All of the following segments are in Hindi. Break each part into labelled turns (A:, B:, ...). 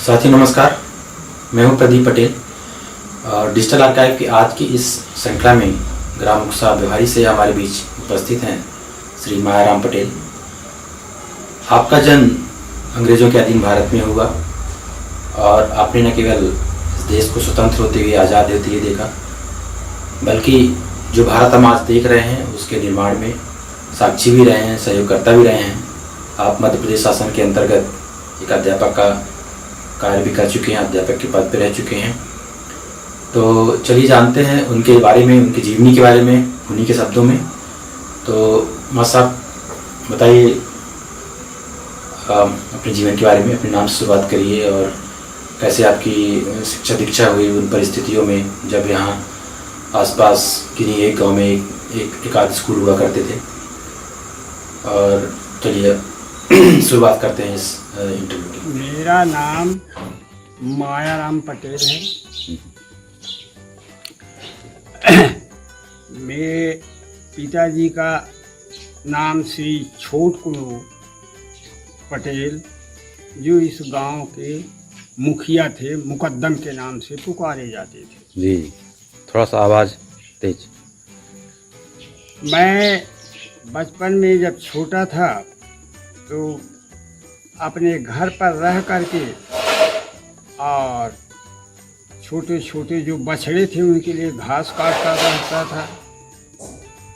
A: साथियों नमस्कार, मैं हूं प्रदीप पटेल और डिजिटल आर्काइव की आज की इस श्रृंखला में ग्राम मुक्सा बिहारी से हमारे बीच उपस्थित हैं श्री मायाराम पटेल। आपका जन्म अंग्रेज़ों के अधीन भारत में हुआ और आपने न केवल इस देश को स्वतंत्र होते हुए आज़ाद होते हुए देखा, बल्कि जो भारत हम आज देख रहे हैं उसके निर्माण में साक्षी भी रहे हैं, सहयोगकर्ता भी रहे हैं। आप मध्य प्रदेश शासन के अंतर्गत एक अध्यापक का कार्य भी कर चुके हैं, अध्यापक के पद पर रह चुके हैं। तो चलिए जानते हैं उनके बारे में, उनकी जीवनी के बारे में उन्हीं के शब्दों में। तो मास्टर साहब बताइए अपने जीवन के बारे में, अपने नाम से शुरुआत करिए और कैसे आपकी शिक्षा दीक्षा हुई उन परिस्थितियों में जब यहाँ आसपास किन्हीं एक गांव में एक आध स्कूल हुआ करते थे। और चलिए शुरुआत करते हैं इस इंटरव्यू की।
B: मेरा नाम मायाराम पटेल है। मेरे पिताजी का नाम श्री छोटकुलू पटेल, जो इस गांव के मुखिया थे, मुकद्दम के नाम से पुकारे जाते थे।
A: जी, थोड़ा सा आवाज़ तेज।
B: मैं बचपन में जब छोटा था तो अपने घर पर रह करके और छोटे छोटे जो बछड़े थे उनके लिए घास काटता रहता था,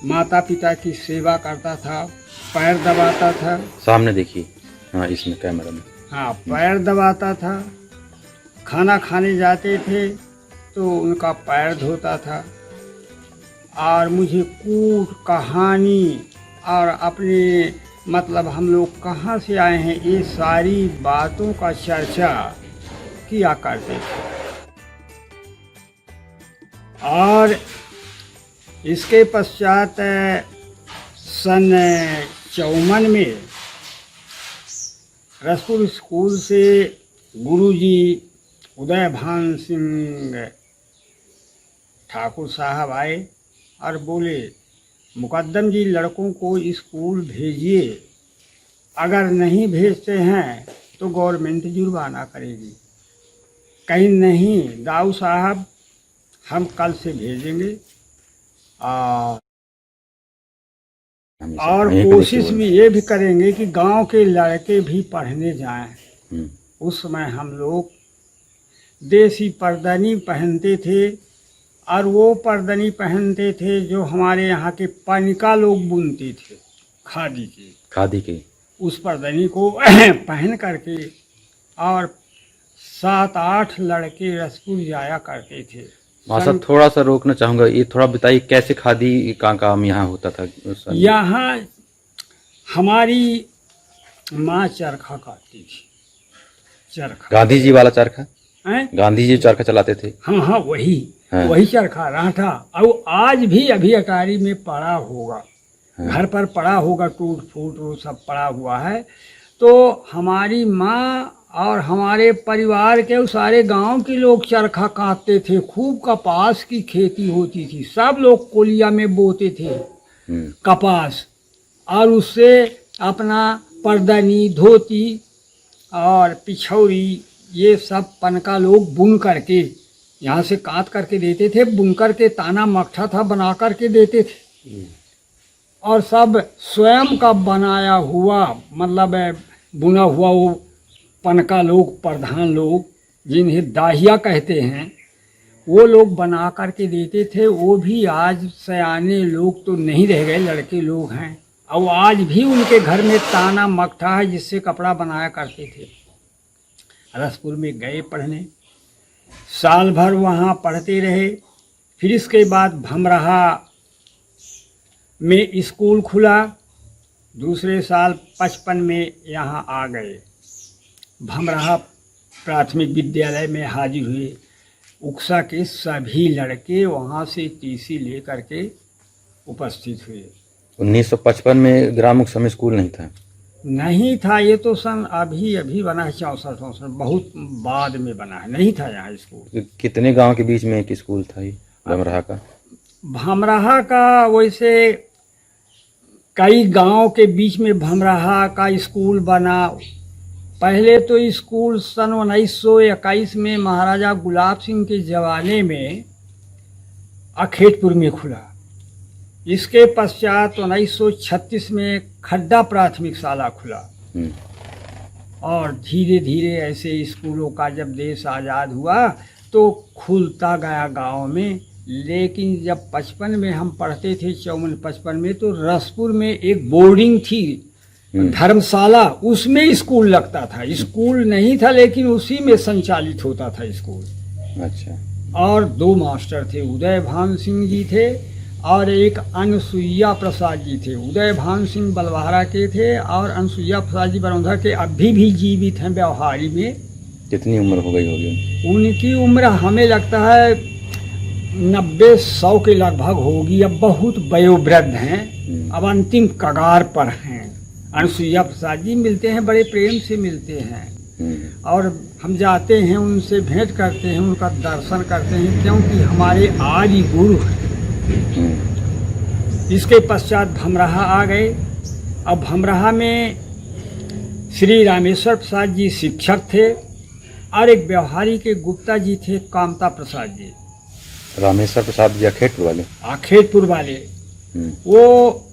B: माता पिता की सेवा करता था, पैर दबाता था।
A: सामने देखिए, हाँ इसमें कैमरा में,
B: हाँ पैर दबाता था। खाना खाने जाते थे तो उनका पैर धोता था और मुझे कूट कहानी और अपने मतलब हम लोग कहाँ से आए हैं ये सारी बातों का चर्चा किया करते थे। और इसके पश्चात सन 54 में रसपुर स्कूल से गुरुजी उदय भान सिंह ठाकुर साहब आए और बोले, मुकद्दम जी लड़कों को स्कूल भेजिए, अगर नहीं भेजते हैं तो गवर्नमेंट जुर्माना करेगी। कहीं नहीं दाऊ साहब, हम कल से भेजेंगे और कोशिश भी ये भी करेंगे कि गांव के लड़के भी पढ़ने जाएं। उस समय हम लोग देसी परदनी पहनते थे और वो परदनी पहनते थे जो हमारे यहाँ के पनिका लोग बुनते थे, खादी के उस परदनी को पहन करके और 7-8 लड़के रसपुर जाया करते थे।
A: मास्टर थोड़ा सा रोकना चाहूँगा, ये थोड़ा बताइए कैसे खादी का काम यहाँ होता था?
B: यहाँ हमारी माँ चरखा काटती थी। चरखा, गांधी जी वाला चरखा? गांधी जी चरखा चलाते थे। हाँ वही, हाँ। वही चरखा राठा, और आज भी अभी अटारी में पड़ा होगा, हाँ। घर पर पड़ा होगा, टूट फूट वो सब पड़ा हुआ है। तो हमारी माँ और हमारे परिवार के सारे गांव के लोग चरखा काटते थे। खूब कपास की खेती होती थी, सब लोग कोलिया में बोते थे कपास, और उससे अपना परदनी, धोती और पिछौरी ये सब पनका लोग बुन करके यहाँ से काट करके देते थे। बुनकर के ताना मकठा था बना करके देते थे, और सब स्वयं का बनाया हुआ मतलब बुना हुआ वो पनका लोग, प्रधान लोग जिन्हें दाहिया कहते हैं, वो लोग बना करके देते थे। वो भी आज सयाने लोग तो नहीं रह गए, लड़के लोग हैं, और आज भी उनके घर में ताना मकठा है जिससे कपड़ा बनाया करते थे। रसपुर में गए पढ़ने, साल भर वहाँ पढ़ते रहे। फिर इसके बाद भमरहा में स्कूल खुला, दूसरे साल 55 में यहाँ आ गए। भमरहा प्राथमिक विद्यालय में हाजिर हुए। उक्सा के सभी लड़के वहाँ से टीसी ले करके उपस्थित हुए।
A: 1955 में ग्राम मुक्सा में स्कूल
B: नहीं था, ये तो सन अभी बना है, 64-64 बहुत बाद में बना है, नहीं था यहाँ स्कूल।
A: कितने गांव के बीच में एक स्कूल था ये भमरहा का?
B: भमरहा का वैसे कई गांव के बीच में भमरहा का स्कूल बना। पहले तो स्कूल सन 1921 में महाराजा गुलाब सिंह के जमाने में अखेतपुर में खुला। इसके पश्चात 1936 में खड्डा प्राथमिक शाला खुला और धीरे धीरे ऐसे स्कूलों का जब देश आज़ाद हुआ तो खुलता गया गांव में। लेकिन जब 55 में हम पढ़ते थे, 54-55 में, तो रसपुर में एक बोर्डिंग थी, धर्मशाला, उसमें स्कूल लगता था। स्कूल नहीं था लेकिन उसी में संचालित होता था स्कूल।
A: अच्छा।
B: और 2 मास्टर थे, उदय भान सिंह जी थे और एक अनसुईया प्रसाद जी थे। उदय भान सिंह बलवाहरा के थे और अनसुईया प्रसाद जी बरौंधा के अभी भी जीवित हैं व्यवहारी में।
A: कितनी उम्र हो गई होगी
B: उनकी? उम्र हमें लगता है 90-100 के लगभग होगी। अब बहुत वयोवृद्ध हैं, अब अंतिम कगार पर हैं। अनसुईया प्रसाद जी मिलते हैं, बड़े प्रेम से मिलते हैं और हम जाते हैं, उनसे भेंट करते हैं, उनका दर्शन करते हैं, क्योंकि हमारे आदि गुरु हैं। इसके पश्चात भमराहा आ गए। अब भमराहा में श्री रामेश्वर प्रसाद जी शिक्षक थे और एक व्यवहारी के गुप्ता जी थे, कामता प्रसाद जी।
A: रामेश्वर प्रसाद जी अखेतपुर वाले?
B: अखेतपुर वाले। वो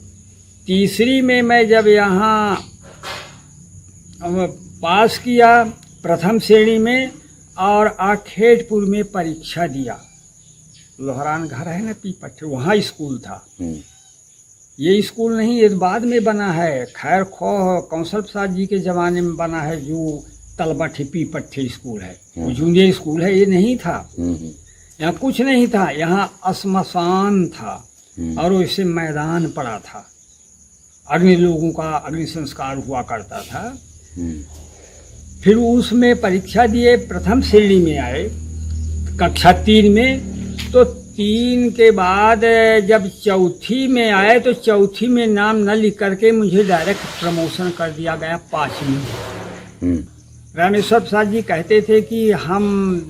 B: तीसरी में मैं जब यहाँ पास किया प्रथम श्रेणी में और अखेतपुर में परीक्षा दिया। लोहरान घर है ना पीपट, वहाँ स्कूल था। ये स्कूल नहीं, ये बाद में बना है। खैर खो कौशल प्रसाद जी के ज़माने में बना है, जो तलबट पीपट थे स्कूल है, वो जूनियर स्कूल है। ये नहीं था, यहाँ कुछ नहीं था, यहाँ श्मशान था और वैसे मैदान पड़ा था। अग्नि लोगों का अग्नि संस्कार हुआ करता था। फिर उसमें परीक्षा दिए, प्रथम श्रेणी में आए कक्षा 3 में। तो 3 के बाद जब चौथी में आए तो चौथी में नाम न लिख करके मुझे डायरेक्ट प्रमोशन कर दिया गया 5वीं में। रामेश्वर प्रसाद जी कहते थे कि हम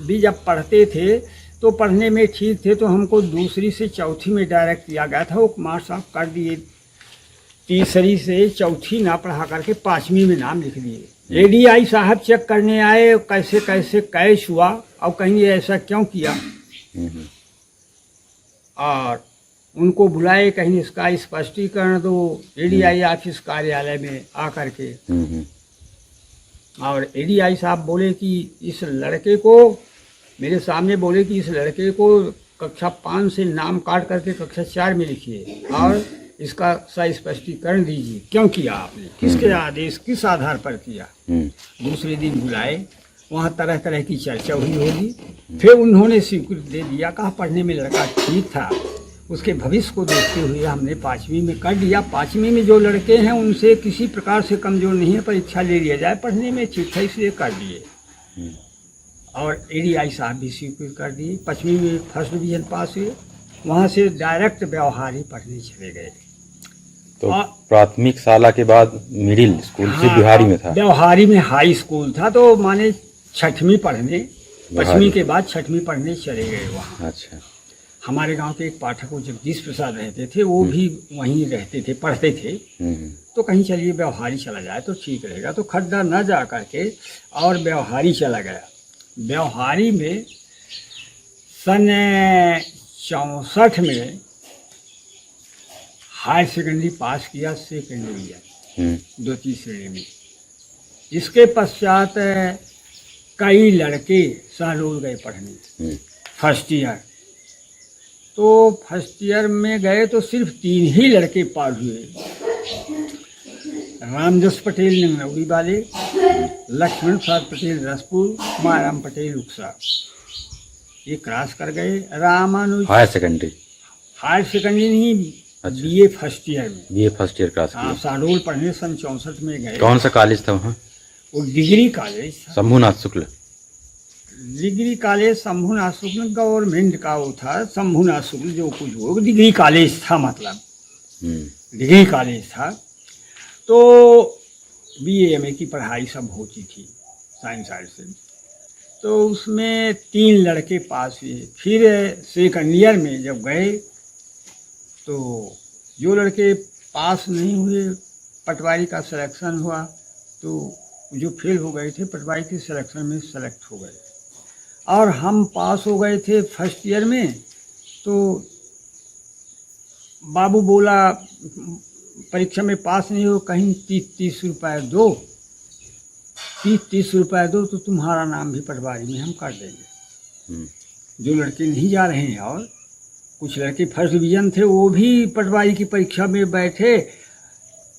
B: भी जब पढ़ते थे तो पढ़ने में ठीक थे, तो हमको दूसरी से चौथी में डायरेक्ट किया गया था। वो मार साहब कर दिए, तीसरी से चौथी ना पढ़ा करके 5वीं में नाम लिख दिए। एडीआई साहब चेक करने आए, कैसे कैसे कैश हुआ और कहीं ऐसा क्यों किया, और उनको बुलाए, कहीं इसका स्पष्टीकरण दो एडीआई ऑफिस कार्यालय में आकर के। और एडीआई साहब बोले कि इस लड़के को, मेरे सामने बोले कि इस लड़के को कक्षा 5 से नाम काट करके कक्षा 4 में लिखिए और इसका स्पष्टीकरण दीजिए, क्यों किया आपने, किसके आदेश, किस आधार पर किया। दूसरे दिन बुलाए, वहाँ तरह तरह की चर्चा हुई होगी। फिर उन्होंने स्वीकृति दे दिया, कहा पढ़ने में लड़का ठीक था, उसके भविष्य को देखते हुए हमने 5वीं में कर दिया। 5वीं में जो लड़के हैं उनसे किसी प्रकार से कमजोर नहीं है, परीक्षा ले लिया जाए, पढ़ने में ठीक है, इसलिए कर दिए। और एडीआई साहब भी स्वीकृत कर दिए। 5वीं में फर्स्ट डिवीजन पास हुए, वहाँ से डायरेक्ट व्यवहारी पढ़ने चले गए।
A: तो प्राथमिक शाला के बाद मिडिल स्कूल से बिहारी में था?
B: बिहारी में हाई स्कूल था, तो माने 6वीं पढ़ने, 5वीं के बाद 6वीं पढ़ने चले गए वहाँ।
A: अच्छा।
B: हमारे गांव के एक पाठक वो जगदीश प्रसाद रहते थे, वो भी वहीं रहते थे, पढ़ते थे। तो कहीं चलिए व्यवहारी चला जाए तो ठीक रहेगा, तो खड्डा न जा करके और व्यवहारी चला गया। व्यवहारी में सन 64 में हायर सेकेंडरी पास किया, सेकेंड डिवीजन 2 श्रेणी में। इसके पश्चात कई लड़के शहडोल गए पढ़ने फर्स्ट ईयर। तो फर्स्ट ईयर में गए तो सिर्फ 3 ही लड़के पास हुए, रामदास पटेल नंगनौड़ी वाले, लक्ष्मण प्रसाद पटेल रसपुर, मायाराम पटेल उकसा, ये क्रॉस कर गए। रामानुज
A: हायर सेकेंडरी
B: नहीं,
A: अच्छा।
B: बीए फर्स्ट ईयर में,
A: बीए फर्स्ट ईयर क्रॉस किया।
B: शहडोल पढ़ने सन 64 में गए।
A: कौन सा कॉलेज था वहाँ?
B: वो डिग्री कॉलेज था,
A: शंभुनाथ शुक्ल
B: डिग्री कॉलेज। शंभुनाथ शुक्ल गवर्नमेंट का वो था, शंभुनाथ शुक्ल जो कुछ हो, डिग्री कॉलेज था, मतलब डिग्री कॉलेज था। तो बीए एमए की पढ़ाई सब होती थी साइंस साइड से। तो उसमें 3 लड़के पास हुए। फिर सेकंड ईयर में जब गए तो जो लड़के पास नहीं हुए, पटवारी का सिलेक्शन हुआ, तो जो फेल हो गए थे पटवारी के सिलेक्शन में सेलेक्ट हो गए और हम पास हो गए थे फर्स्ट ईयर में। तो बाबू बोला परीक्षा में पास नहीं हो, कहीं 30 रुपये दो, 30 रुपये दो तो तुम्हारा नाम भी पटवारी में हम कर देंगे। जो लड़के नहीं जा रहे हैं और कुछ लड़के फर्स्ट डिवीज़न थे वो भी पटवारी की परीक्षा में बैठे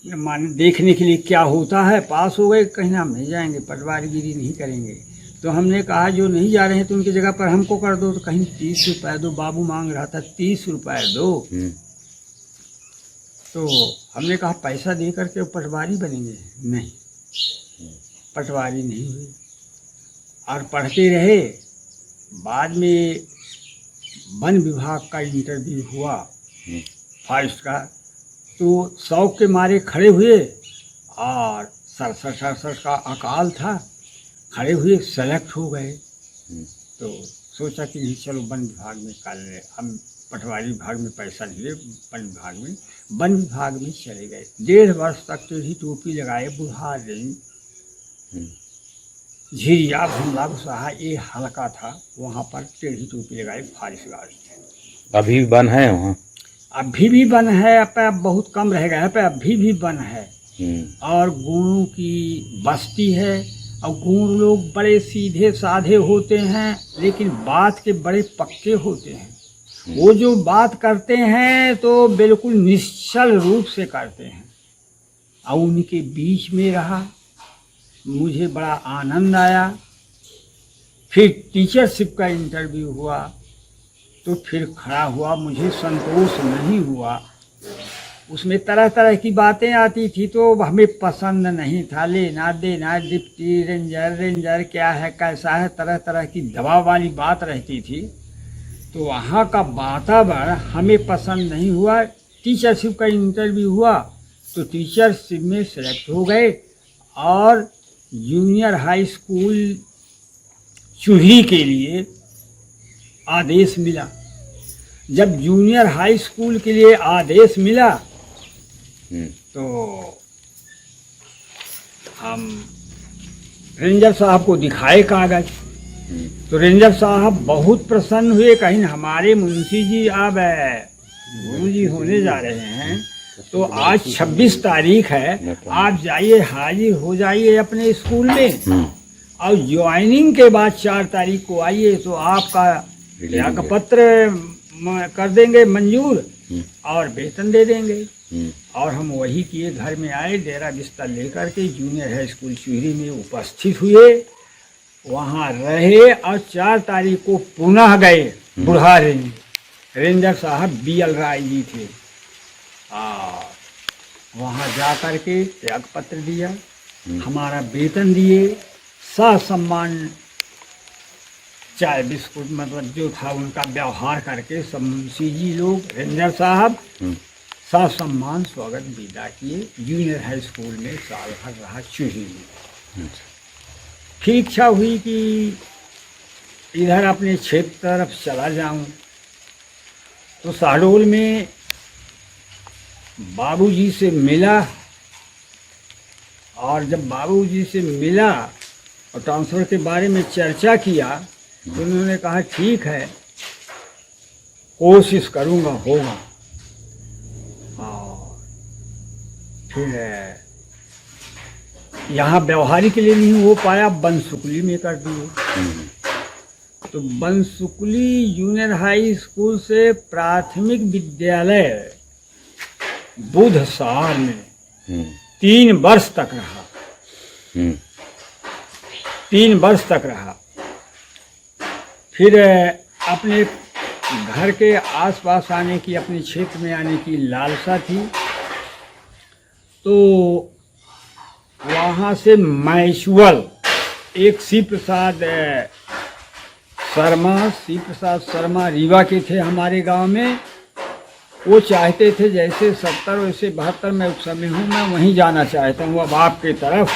B: मान देखने के लिए क्या होता है, पास हो गए, कहीं हम नहीं जाएंगे, पटवारीगिरी नहीं करेंगे। तो हमने कहा जो नहीं जा रहे हैं तो उनकी जगह पर हमको कर दो। तो कहीं 30 रुपये दो, बाबू मांग रहा था 30 रुपये दो। तो हमने कहा पैसा दे करके पटवारी बनेंगे, नहीं, पटवारी नहीं हुए और पढ़ते रहे। बाद में वन विभाग का इंटरव्यू हुआ फर्स्ट का, तो शौक के मारे खड़े हुए और सड़सठ का अकाल था, खड़े हुए सेलेक्ट हो गए। तो सोचा कि नहीं चलो वन विभाग में कर ले, हम पटवारी विभाग में पैसा लिए वन विभाग में चले गए। 1.5 वर्ष तक टेढ़ी टोपी लगाए, बुढ़ा रही झिरिया भुमला सहा ये हल्का था, वहाँ पर टेढ़ी टोपी लगाए फारिश गार्ड।
A: अभी भी बन है वहाँ?
B: अभी भी बन है, अब बहुत कम रह गया है, पे अभी भी बन है। और गुणों की बस्ती है और गुण लोग बड़े सीधे साधे होते हैं लेकिन बात के बड़े पक्के होते हैं। वो जो बात करते हैं तो बिल्कुल निश्चल रूप से करते हैं। और उनके बीच में रहा, मुझे बड़ा आनंद आया। फिर टीचरशिप का इंटरव्यू हुआ तो फिर खड़ा हुआ, मुझे संतोष नहीं हुआ। उसमें तरह तरह की बातें आती थी तो हमें पसंद नहीं था, लेना देना, डिप्टी रेंजर क्या है कैसा है, तरह तरह की दबाव वाली बात रहती थी। तो वहाँ का वातावरण हमें पसंद नहीं हुआ। टीचरशिप का इंटरव्यू हुआ तो टीचरशिप में सेलेक्ट हो गए और जूनियर हाई स्कूल चूही के लिए आदेश मिला। जब जूनियर हाई स्कूल के लिए आदेश मिला तो हम रेंजर साहब को दिखाए कागज। तो रेंजर साहब बहुत प्रसन्न हुए, कहीं हमारे मुंशी जी अब गुरुजी होने जा रहे हैं, तो आज 26 तारीख है, आप जाइए हाजिर हो जाइए अपने स्कूल में और ज्वाइनिंग के बाद 4 तारीख को आइए तो आपका त्याग पत्र कर देंगे मंजूर और वेतन दे देंगे। और हम वही किए, घर में आए, डेरा बिस्तर लेकर के जूनियर हाई स्कूल चूहरी में उपस्थित हुए, वहाँ रहे और 4 तारीख को पुनः गए। बुढ़ा रेंजर साहब BL राय जी थे, वहाँ जा कर के त्याग पत्र दिया, हमारा वेतन दिए, सम्मान चाय बिस्कुट मतलब जो था उनका व्यवहार करके सब मुंशी जी लोग रेंजर साहब सम्मान स्वागत विदा किए। जूनियर हाई स्कूल में साल भर रहा चूही में। फिर इच्छा हुई कि इधर अपने क्षेत्र तरफ चला जाऊं, तो शहडोल में बाबूजी से मिला और जब बाबूजी से मिला और ट्रांसफ़र के बारे में चर्चा किया तो उन्होंने कहा ठीक है कोशिश करूँगा, होगा। और फिर यहाँ व्यवहारिक के लिए नहीं हो पाया, बनसुकली में कर दिए। तो बनसुकली जूनियर हाई स्कूल से प्राथमिक विद्यालय बुधसार में 3 वर्ष तक रहा। 3 वर्ष तक रहा। फिर अपने घर के आसपास आने की, अपने क्षेत्र में आने की लालसा थी, तो वहाँ से मैचुअल एक सी प्रसाद शर्मा रीवा के थे हमारे गांव में। वो चाहते थे जैसे 70 वैसे 72 में उस समय हूँ, मैं वहीं जाना चाहता हूँ अब आपके तरफ,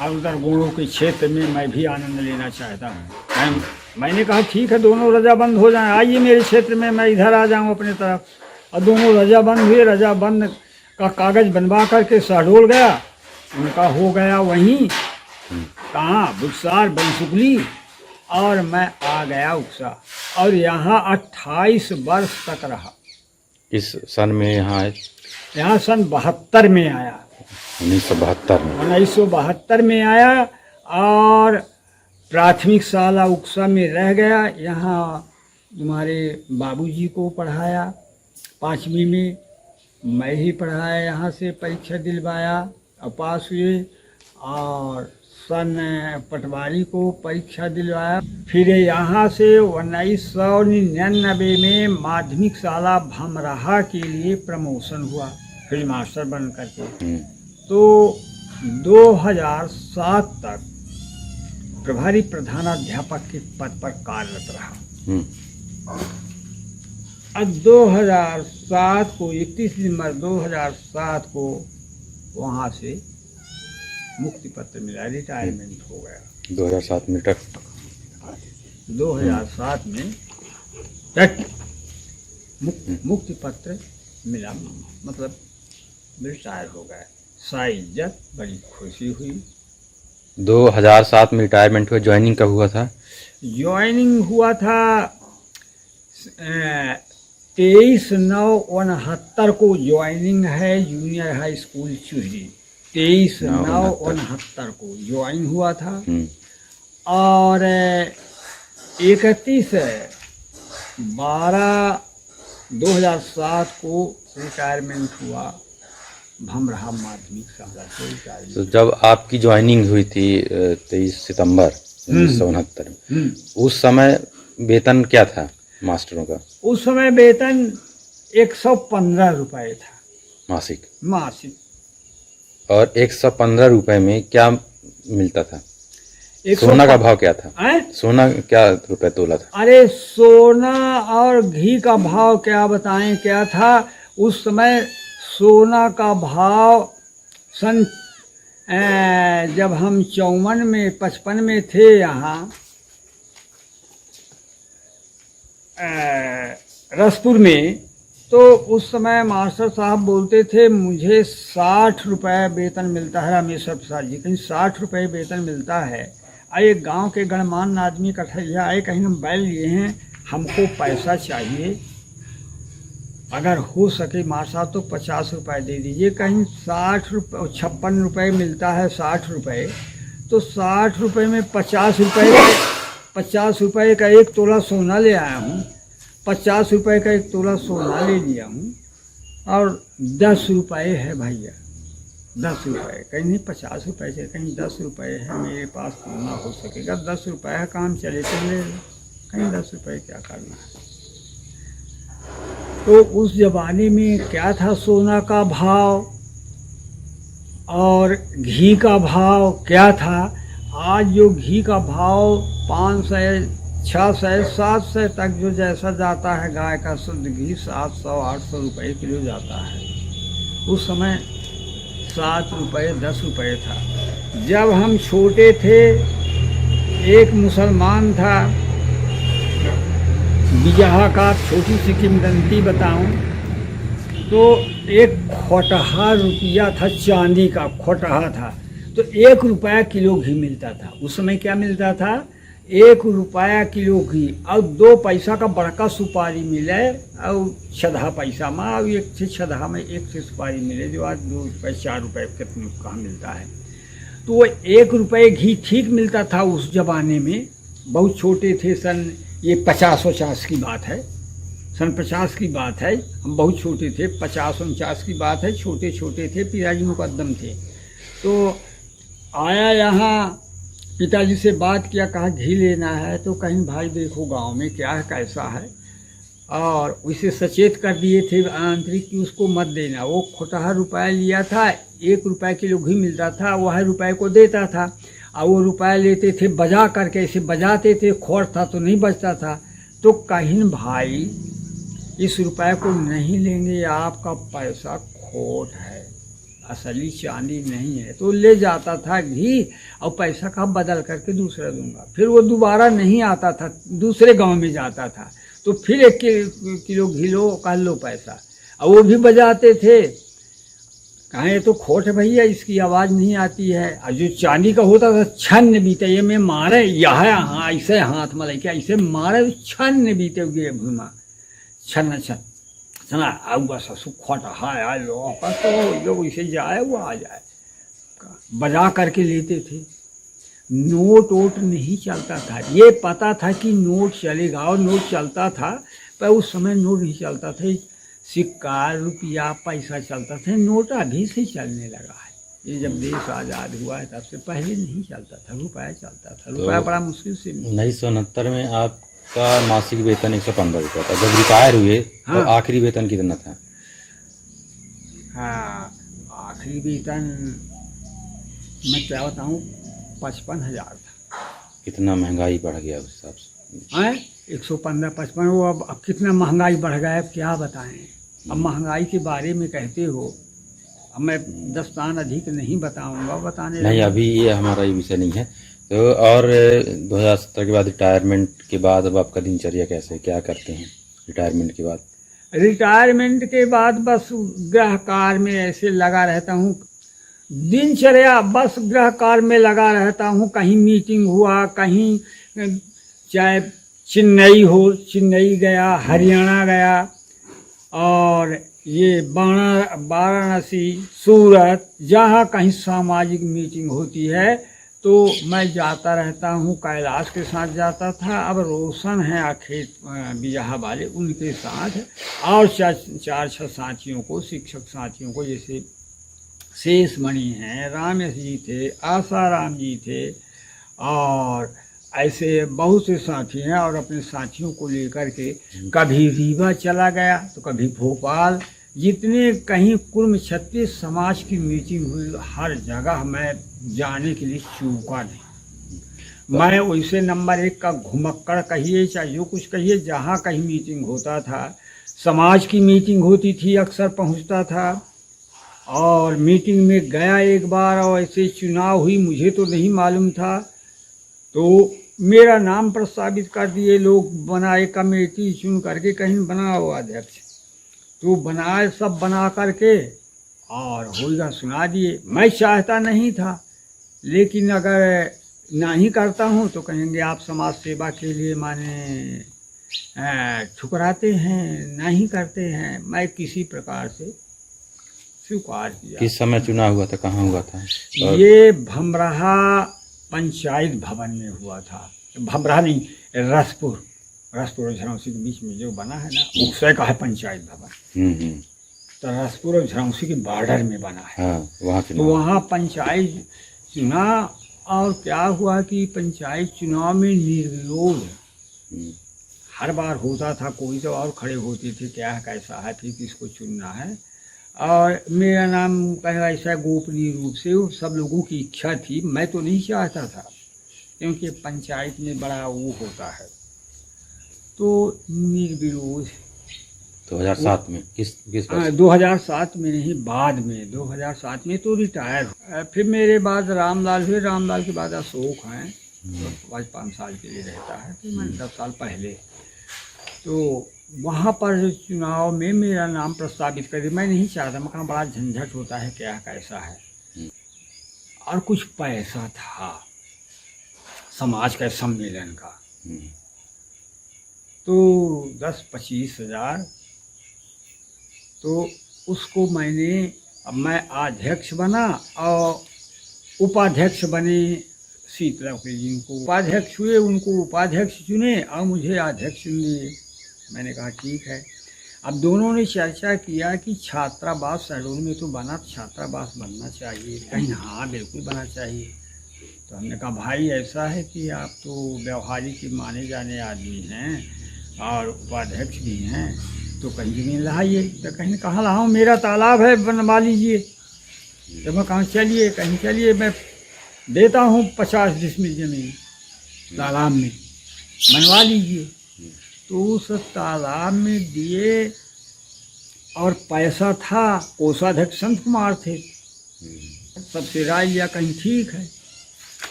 B: और उधर गुणों के क्षेत्र में मैं भी आनंद लेना चाहता हूँ। मैंने कहा ठीक है, दोनों रजाबंद हो जाएं, आइए मेरे क्षेत्र में, मैं इधर आ जाऊँ अपने तरफ। और दोनों रजाबंद हुए। रजाबंद का कागज़ बनवा करके शहडोल गया, उनका हो गया वहीं कहाँ बुसार बनसुकली, और मैं आ गया उक्सा, और यहाँ 28 वर्ष तक रहा।
A: इस सन में यहाँ आए?
B: यहाँ सन 72 में आया।
A: 1972 में?
B: 1972 में आया, और प्राथमिक शाला उक्सा में रह गया। यहाँ तुम्हारे बाबूजी को पढ़ाया, 5वीं में मैं ही पढ़ाया, यहाँ से परीक्षा दिलवाया और पास हुए, और सन पटवारी को परीक्षा दिलवाया। फिर यहाँ से 1999 में माध्यमिक शाला भमराहा के लिए प्रमोशन हुआ, फील्ड मास्टर बन करके। तो 2007 तक प्रभारी प्रधानाध्यापक के पद पर कार्यरत रहा। अब 2007 को 31 दिसंबर 2007 को वहाँ से मुक्ति पत्र मिला, रिटायरमेंट हो गया।
A: 2007 में
B: 2007 में मुक्ति पत्र मिला, मतलब रिटायर हो गया। साइज्जत, बड़ी खुशी हुई।
A: 2007 में रिटायरमेंट हुआ। ज्वाइनिंग कब हुआ था?
B: ज्वाइनिंग हुआ था 23/9/69 को ज्वाइनिंग है, जूनियर हाई स्कूल चूहरी। 23/9/69 को ज्वाइन हुआ था, और 31/12/2007 को रिटायरमेंट हुआ भमराहा माध्यमिक शाला से।
A: तो जब आपकी ज्वाइनिंग हुई थी 23 सितंबर 1969 में, उस समय वेतन क्या था मास्टरों का?
B: उस समय वेतन 115 रुपये था मासिक।
A: और 115 रुपए में क्या मिलता था? सोना का भाव क्या था? सोना क्या रुपए तोला था?
B: अरे सोना और घी का भाव क्या बताएं क्या था उस समय। सोना का भाव सन जब हम 54 में 55 में थे यहाँ रसपुर में, तो उस समय मास्टर साहब बोलते थे मुझे 60 रुपये वेतन मिलता है, रामेश्वर प्रसाद जी, कहीं 60 रुपये वेतन मिलता है। एक गांव के गणमान्य आदमी कठैया आए, कहीं हम बैल लिए हैं, हमको पैसा चाहिए, अगर हो सके मास्टर साहब तो 50 रुपये दे दीजिए। कहीं 56 रुपये मिलता है, 60 रुपये, तो 60 रुपये में 50 रुपये का 1 तोला सोना ले आया हूँ, 50 रुपये का 1 तोला सोना ले लिया हूँ, और 10 रुपये है भैया, 10 रुपये, कहीं नहीं 50 रुपये से, कहीं 10 रुपये है मेरे पास, सोना हो सकेगा, 10 रुपये है, काम चले चले, कहीं 10 रुपये क्या करना है। तो उस ज़माने में क्या था सोना का भाव और घी का भाव क्या था। आज जो घी का भाव 500, 600, 700 तक जो जैसा जाता है, गाय का शुद्ध घी 700, 800 रुपये किलो जाता है। उस समय 7 रुपये 10 रुपये था। जब हम छोटे थे, एक मुसलमान था, बिजहा का, छोटी सी किंवदंती बताऊं तो एक खोटहा रुपया था, चांदी का खोटहा था, तो 1 रुपया किलो घी मिलता था। उस समय क्या मिलता था? 1 रुपया किलो घी, और 2 पैसा का बड़का सुपारी मिले, और 6 पैसा में, और 1 से 6 में 1 से सुपारी मिले, जो आज 2 रुपये 4 रुपये कितने कहाँ मिलता है। तो वो 1 रुपये घी ठीक मिलता था उस जमाने में। बहुत छोटे थे, सन ये 50-50 की बात है, सन 50 की बात है, हम बहुत छोटे थे, 50-49 की बात है, छोटे छोटे थे, पिताजी मुकद्दम थे। तो आया यहाँ, पिताजी से बात किया, कहा घी लेना है, तो कहीं भाई देखो गांव में क्या है, कैसा है, और उसे सचेत कर दिए थे आंतरिक कि उसको मत देना। वो खोटहा रुपया लिया था, 1 रुपया किलो घी मिलता था, वह रुपये को देता था, और वो रुपया लेते थे बजा करके, ऐसे बजाते थे, खोट था तो नहीं बचता था। तो कहीं भाई इस रुपये को नहीं लेंगे, आपका पैसा खोट है, असली चांदी नहीं है। तो ले जाता था घी, और पैसा का बदल करके दूसरा दूंगा। फिर वो दोबारा नहीं आता था, दूसरे गांव में जाता था, तो फिर 1 किलो घी लो, कह लो पैसा, और वो भी बजाते थे, कहा ये तो खोट है भैया, इसकी आवाज नहीं आती है। और जो चांदी का होता था छन्न बीते, ये में मारे यह ऐसे हाथ में लेके ऐसे मारे छन्न बीते हुए भूमा छन्न छन चला आऊगा ससु खोट हाय आए लोग तो जो इसे जाए वो आ जाए, बजा करके लेते थे। नोट वोट नहीं चलता था, ये पता था कि नोट चलेगा और नोट चलता था, पर उस समय नोट नहीं चलता था, सिक्का रुपया पैसा चलता था। नोट अभी से चलने लगा है, ये जब देश आज़ाद हुआ है तब से, पहले नहीं चलता था, रुपया चलता था। रुपया बड़ा मुश्किल से
A: 1969 में आपका मासिक वेतन 115 रुपया था। जब रिटायर हुए
B: हाँ।
A: तो आखिरी वेतन कितना था?
B: हाँ, आखिरी वेतन मैं क्या बताऊँ 55,000 था।
A: कितना महंगाई बढ़ गया उस हिसाब से?
B: हैं 115 55 वो अब कितना महंगाई बढ़ गया है, अब क्या बताएं। अब महंगाई के बारे में कहते हो, अब मैं 10 तान अधिक नहीं बताऊंगा, बताने
A: नहीं, अभी ये हमारा ये विषय नहीं है। तो और 2017 के बाद रिटायरमेंट के बाद अब आपका दिनचर्या कैसे, क्या करते हैं रिटायरमेंट के बाद?
B: रिटायरमेंट के बाद बस गृह कार्य में ऐसे लगा रहता हूँ। दिनचर्या बस गृह कार्य में लगा रहता हूँ। कहीं मीटिंग हुआ, कहीं चाहे चेन्नई हो, चेन्नई गया, हरियाणा गया, और ये वाराणसी, सूरत, जहाँ कहीं सामाजिक मीटिंग होती है तो मैं जाता रहता हूँ। कैलाश के साथ जाता था, अब रोशन है अखेत बिजहा वाले, उनके साथ, और 4-6 साथियों को, शिक्षक साथियों को, जैसे शेषमणि हैं, रामेश जी थे, आसाराम जी थे, और ऐसे बहुत से साथी हैं। और अपने साथियों को लेकर के कभी रीवा चला गया तो कभी भोपाल, जितने कहीं कुर्म क्षत्रिय समाज की मीटिंग हुई हर जगह मैं जाने के लिए चूका नहीं। मैं वैसे नंबर 1 का घुमक्कड़ कहिए चाहे जो कुछ कहिए, जहाँ कहीं मीटिंग होता था, समाज की मीटिंग होती थी, अक्सर पहुँचता था। और मीटिंग में गया एक बार, और ऐसे चुनाव हुई, मुझे तो नहीं मालूम था, तो मेरा नाम प्रस्तावित कर दिए लोग, बनाए कमेटी चुन करके, कहीं बनाओ अध्यक्ष, तो बनाए, सब बना करके और होगा सुना दिए। मैं चाहता नहीं था, लेकिन अगर नहीं करता हूँ तो कहेंगे आप समाज सेवा के लिए माने ठुकराते हैं, नहीं करते हैं। मैं किसी प्रकार से स्वीकार किया।
A: किस समय चुनाव हुआ था, कहाँ हुआ था?
B: ये भमराहा पंचायत भवन में हुआ था। भमराहा नहीं, रसपुर और झरौसी के बीच में जो बना है ना, उसे का है पंचायत भवन। तो रसपुर और झरौसी के बॉर्डर में बना है।
A: हाँ, वहाँ
B: तो वहाँ पंचायत चुना, और क्या हुआ कि पंचायत चुनाव में निर्विरोध हर बार होता था, कोई तो और खड़े होते थे, क्या है कैसा है, फिर किसको चुनना है। और मेरा नाम कहीं ऐसा गोपनीय रूप से, सब लोगों की इच्छा थी, मैं तो नहीं चाहता था, क्योंकि पंचायत में बड़ा वो होता है। तो निर्विरोध
A: 2007 में किस
B: 2007 में नहीं, बाद में 2007 में तो रिटायर। फिर मेरे बाद रामलाल हुए, रामलाल के बाद अशोक हैं, तो 5 साल के लिए रहता है। फिर मैंने 10 साल पहले तो वहाँ पर चुनाव में मेरा नाम प्रस्तावित कर दिया। मैं नहीं चाहता, मैं कहा बड़ा झंझट होता है, क्या कैसा है। और कुछ पैसा था समाज का सम्मेलन का, तो 10-25 हज़ार, तो उसको मैंने, अब मैं अध्यक्ष बना और उपाध्यक्ष बने शीतला के, जिनको उपाध्यक्ष हुए उनको उपाध्यक्ष चुने और मुझे अध्यक्ष चुन लिए। मैंने कहा ठीक है। अब दोनों ने चर्चा किया कि छात्रावास शहडोल में तो बना, छात्रावास बनना चाहिए। कहीं हाँ बिल्कुल बनना चाहिए। तो हमने कहा भाई ऐसा है कि आप तो व्यवहारिक माने जाने आदमी हैं और उपाध्यक्ष भी हैं, तो कहीं ज़मीन लाइए। तो कहीं कहाँ लाऊं, मेरा तालाब है, बनवा लीजिए। तो मैं कहा चलिए, कहीं चलिए, मैं देता हूँ 50 डिसमिल ज़मीन तालाब में, बनवा लीजिए। तो उस तालाब में दिए, और पैसा था, कोषाध्यक्ष संत कुमार थे, सबसे राय लिया, कहीं ठीक है।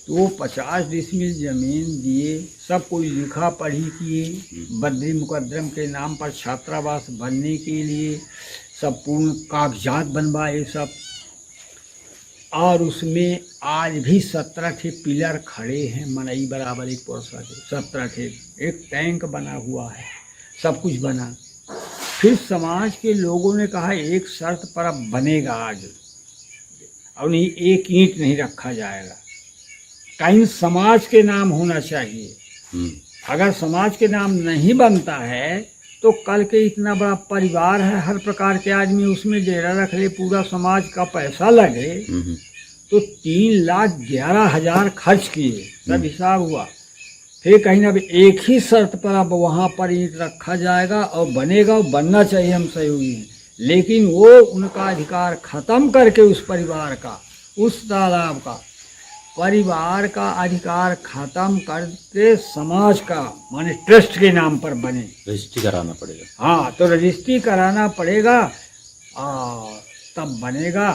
B: तो 50 डिसमिल ज़मीन दिए, सब कोई लिखा पढ़ी किए, बद्री मुकद्दम के नाम पर छात्रावास बनने के लिए सब पूर्ण कागजात बनवाए सब। और उसमें आज भी 17 ठे पिलर खड़े हैं, मनई बराबर एक पोरसा के 17 ठे, एक टैंक बना हुआ है, सब कुछ बना। फिर समाज के लोगों ने कहा एक शर्त पर अब बनेगा आज, और नहीं एक ईंट नहीं रखा जाएगा, कहीं समाज के नाम होना चाहिए। अगर समाज के नाम नहीं बनता है तो कल के इतना बड़ा परिवार है, हर प्रकार के आदमी उसमें डेरा रख ले, पूरा समाज का पैसा लगे, तो 3,11,000 खर्च किए, सब हिसाब हुआ। फिर कहीं ना एक ही शर्त पर अब वहाँ पर ईंट रखा जाएगा और बनेगा, और बनना चाहिए, हम सहयोगी हैं, लेकिन वो उनका अधिकार खत्म करके उस परिवार का, उस तालाब का परिवार का अधिकार खत्म करके समाज का, माने ट्रस्ट के नाम पर बने।
A: रजिस्ट्री कराना पड़ेगा।
B: हाँ, तो रजिस्ट्री कराना पड़ेगा और तब बनेगा,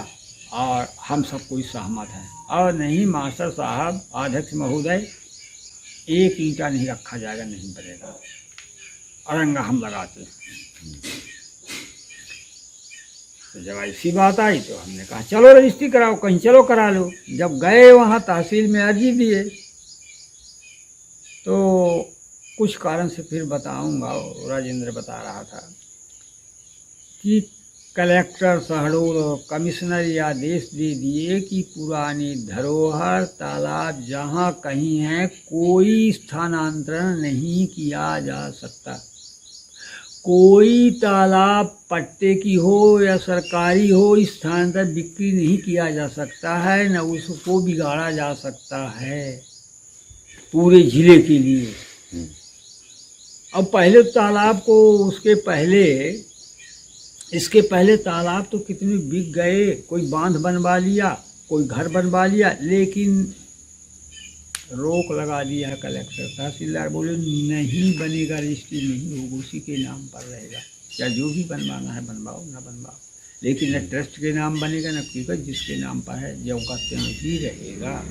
B: और हम सब कोई सहमत हैं। और नहीं मास्टर साहब, अध्यक्ष महोदय, एक ईंटा नहीं रखा जाएगा, नहीं बनेगा, अरंगा हम लगाते हैं। तो जब ऐसी बात आई तो हमने कहा चलो रजिस्ट्री कराओ, कहीं चलो करा लो। जब गए वहाँ तहसील में अर्जी दिए, तो कुछ कारण से फिर बताऊंगा, राजेंद्र बता रहा था कि कलेक्टर शहडोल और कमिश्नर ये आदेश दे दिए कि पुरानी धरोहर तालाब जहाँ कहीं है कोई स्थानांतरण नहीं किया जा सकता। कोई तालाब पट्टे की हो या सरकारी हो, इस स्थान पर बिक्री नहीं किया जा सकता है, न उसको बिगाड़ा जा सकता है पूरे जिले के लिए। अब पहले तालाब को, इसके पहले तालाब तो कितने बिक गए, कोई बांध बनवा लिया, कोई घर बनवा लिया, लेकिन रोक लगा दिया है कलेक्टर। तहसीलदार बोले नहीं बनेगा, रजिस्ट्री नहीं होगा, उसी के नाम पर रहेगा, या जो भी बनवाना है बनवाओ, ना बनवाओ, लेकिन न ट्रस्ट के नाम बनेगा, न कोई जिसके नाम पर है जो का त्यों ही रहेगा,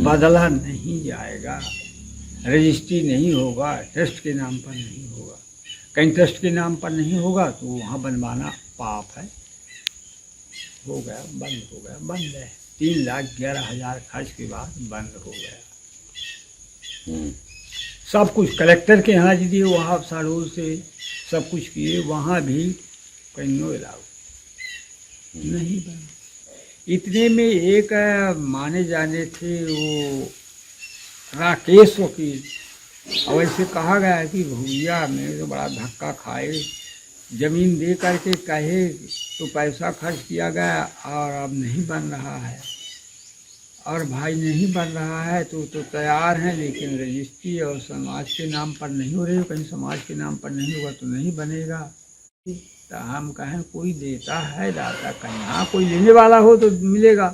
B: बदला नहीं जाएगा, रजिस्ट्री नहीं होगा, ट्रस्ट के नाम पर नहीं होगा। कहीं ट्रस्ट के नाम पर नहीं होगा तो वहाँ बनवाना पाप है। हो गया, बंद हो गया, बंद है। 3,11,000 खर्च के बाद बंद हो गया। सब कुछ कलेक्टर के यहाँ दिए, वहाँ शहडोल से सब कुछ किए, वहाँ भी कहीं नो अलाउ नहीं बना। इतने में एक माने जाने थे वो राकेश वकील, और ऐसे कहा गया कि भैया मैं तो बड़ा धक्का खाए, जमीन दे करके कहे तो पैसा खर्च किया गया और अब नहीं बन रहा है, और भाई नहीं बन रहा है तो तैयार हैं, लेकिन रजिस्ट्री और समाज के नाम पर नहीं हो रही हो, कहीं समाज के नाम पर नहीं होगा तो नहीं बनेगा। तो हम कहें कोई देता है दाता, कहीं हाँ कोई लेने वाला हो तो मिलेगा,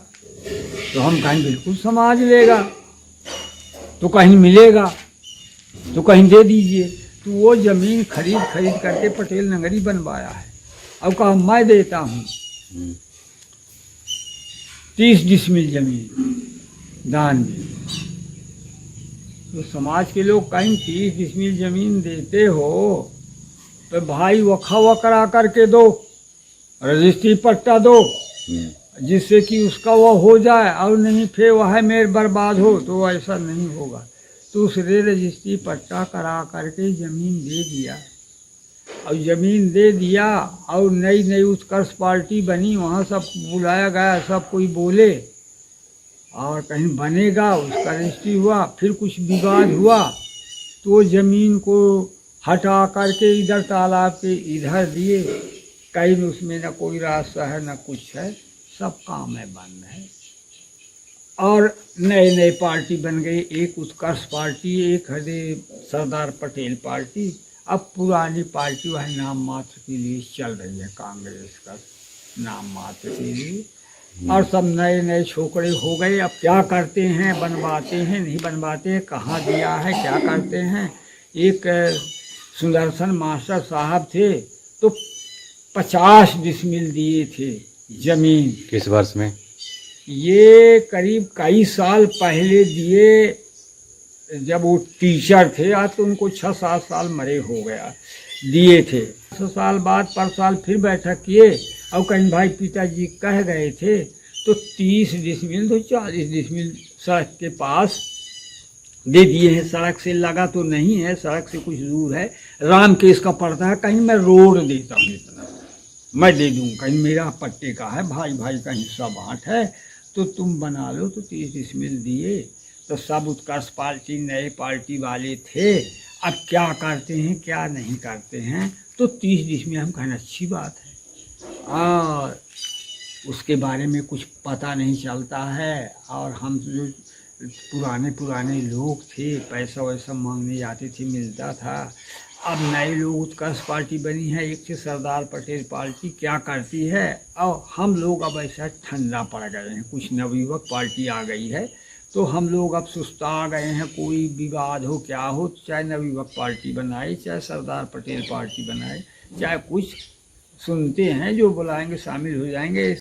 B: तो हम कहें बिल्कुल समाज लेगा, तो कहीं मिलेगा तो कहीं दे दीजिए। तो वो ज़मीन खरीद करके पटेल नगरी बनवाया है, अब कहा मैं देता हूँ 30 डिसमिल जमीन दान में। तो समाज के लोग कहीं 30 डिसमिल जमीन देते हो तो भाई वखा करा करके दो, रजिस्ट्री पट्टा दो, जिससे कि उसका वो हो जाए, और नहीं फिर वह मेरे बर्बाद हो, तो ऐसा नहीं होगा। तो उसने रजिस्ट्री पट्टा करा करके ज़मीन दे दिया, और ज़मीन दे दिया, और नई उत्कर्ष पार्टी बनी, वहाँ सब बुलाया गया, सब कोई बोले, और कहीं बनेगा, उसका रजिस्ट्री हुआ, फिर कुछ विवाद हुआ तो ज़मीन को हटा करके इधर तालाब के इधर दिए, कहीं उसमें न कोई रास्ता है न कुछ है, सब काम है बंद है। और नए पार्टी बन गई, एक उत्कर्ष पार्टी, एक हदे सरदार पटेल पार्टी। अब पुरानी पार्टी वह नाम मात्र के लिए चल रही है, कांग्रेस का नाम मात्र के लिए, और सब नए छोकरे हो गए। अब क्या करते हैं, बनवाते हैं नहीं बनवाते हैं, कहाँ दिया है, क्या करते हैं। एक सुदर्शन मास्टर साहब थे तो 50 डिसमिल दिए थे जमीन।
A: किस वर्ष में?
B: ये करीब कई साल पहले दिए, जब वो टीचर थे। आज तो उनको 6-7 साल मरे हो गया, दिए थे। 6 साल बाद पर साल फिर बैठक किए, और कहीं भाई पिताजी कह गए थे तो 30 डिसमिल तो 40 डिसमिल सड़क के पास दे दिए हैं। सड़क से लगा तो नहीं है, सड़क से कुछ दूर है। रामकेश का पड़ता है, कहीं मैं रोड देता हूँ, इतना मैं दे दूँ, कहीं मेरा पट्टे का है, भाई भाई का हिस्सा बांट है, तो तुम बना लो। तो 30 डिसमिल दिए। तो सब उत्कर्ष पार्टी नए पार्टी वाले थे, अब क्या करते हैं क्या नहीं करते हैं। तो 30 डिसमिल हम कहना अच्छी बात है, और उसके बारे में कुछ पता नहीं चलता है। और हम जो पुराने लोग थे, पैसा वैसा मांगने जाते थे, मिलता था। अब नए लोग उत्कर्ष पार्टी बनी है, एक से सरदार पटेल पार्टी क्या करती है, और हम लोग अब ऐसा ठंडा पड़ गए हैं। कुछ नवयुवक पार्टी आ गई है, तो हम लोग अब सुस्ता गए हैं। कोई विवाद हो क्या हो, चाहे नवयुवक पार्टी बनाए, चाहे सरदार पटेल पार्टी बनाए, चाहे कुछ सुनते हैं, जो बुलाएंगे शामिल हो जाएंगे।